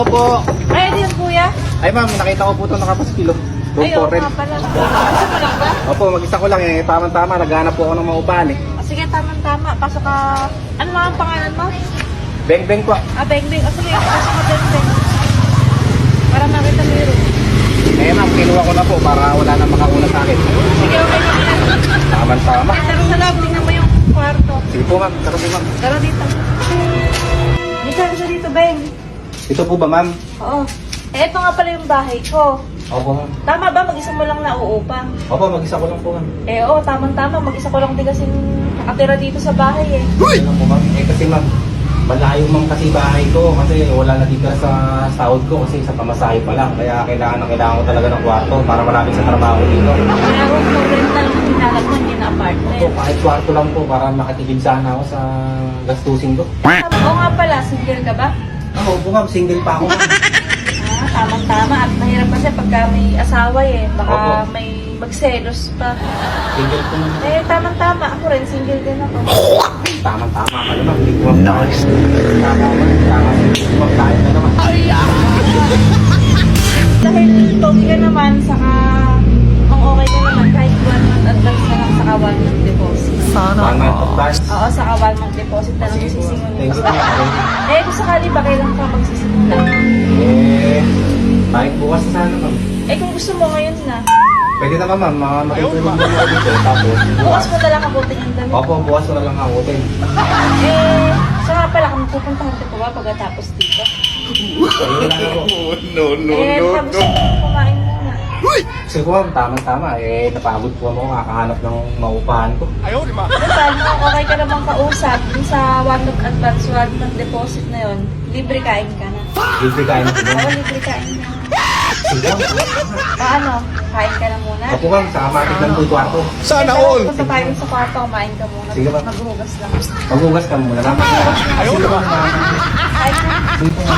Opo. Ay, di yan, kuya. Ay ma'am, nakita ko po ito nakapaskilo. Doon Ay, po oo rin. nga pala. Isa mo lang ba? Opo, mag-isa ko lang eh. Tama-tama, naghanap po ako ng maupahan eh. Sige, tama-tama. Pasok ka. Ano mga ang pangalan mo? Beng-beng po. Beng-beng. Sige, pasok ka, Beng-beng. Para makita mo yung room. Eh ma'am, kinuha ko na po para wala nang makauna sa akin. Sige, okay na yan. Tama-tama. Tara sa loob, tingnan mo yung kwarto. Sige po ma'am, tara po ma'am. Tara dito. Dito, isa dito, Beng. Ito po ba ma'am? Oo. Ito nga pala yung bahay ko. Opo ma'am. Tama ba? Mag-isa mo lang nauupa. Opo, mag-isa ko lang po ma'am. Oo, tamang-tama. Mag-isa ko lang din kasi nakatira dito sa bahay eh. Okay lang po ma'am. Eh kasi ma'am, malayo ma'am kasi bahay ko kasi wala na dito sa sahod ko kasi sa pamasahe pa lang. Kaya kailangan ko talaga ng kwarto para malapit sa trabaho dito. Kaya room for rental ang hinalag mo, hindi na apartment. Opo, kahit kwarto lang po para makatipid sana ako sa gastusin ko. Oo nga pala, single ka ba? Opo ma'am, single pa ako ma'am. Tamang-tama. At mahirap kasi pagka may asawa eh. Baka Opo. may magselos pa. Single po naman. Tamang-tama. Ako rin, single din ako. Tama-tama ka naman. Hindi ko nice. Tama tayo na naman. Dahil pogi ka naman, saka kung okay ka naman, kahit 1 month advance na lang, saka 1 month deposit. One month advance. Oo, saka 1 month deposit na lang Sige po. sisimulin Thanks ko. po. Kung sakali ba kailan ka magsisimula? Kahit bukas na sana ma'am. Kung gusto mo ngayon na, Pwede naman ma'am, makikipag mo ako dito. Tapos, bukas mo na lang abutin yung damit. Opo, bukas ko na lang ang hotel. Siya nga pala, kung pupuntahan ka pa ba pagkatapos dito? Ayun na po. Tapos kumain muna. Sige po ma'am, tama-tama. Napagod po ako kakahanap ng maupahan ko. Ano ba, okay ka namang kausap, dun sa 1 month advance, 1 month deposit na yon, libre kain ka na. Libre kain na po Oo, ma'am. libre kain na. Sige ma'am. Paano? Kain ka na muna? Opo ma'am, saka matignan po yung kwarto. Sana all! Punta tayo sa kwarto, kumain ka muna. Sige, ma'am. Maghugas lang. Maghugas ka muna. Sige ma'am. Kain na. Sige po ma'am.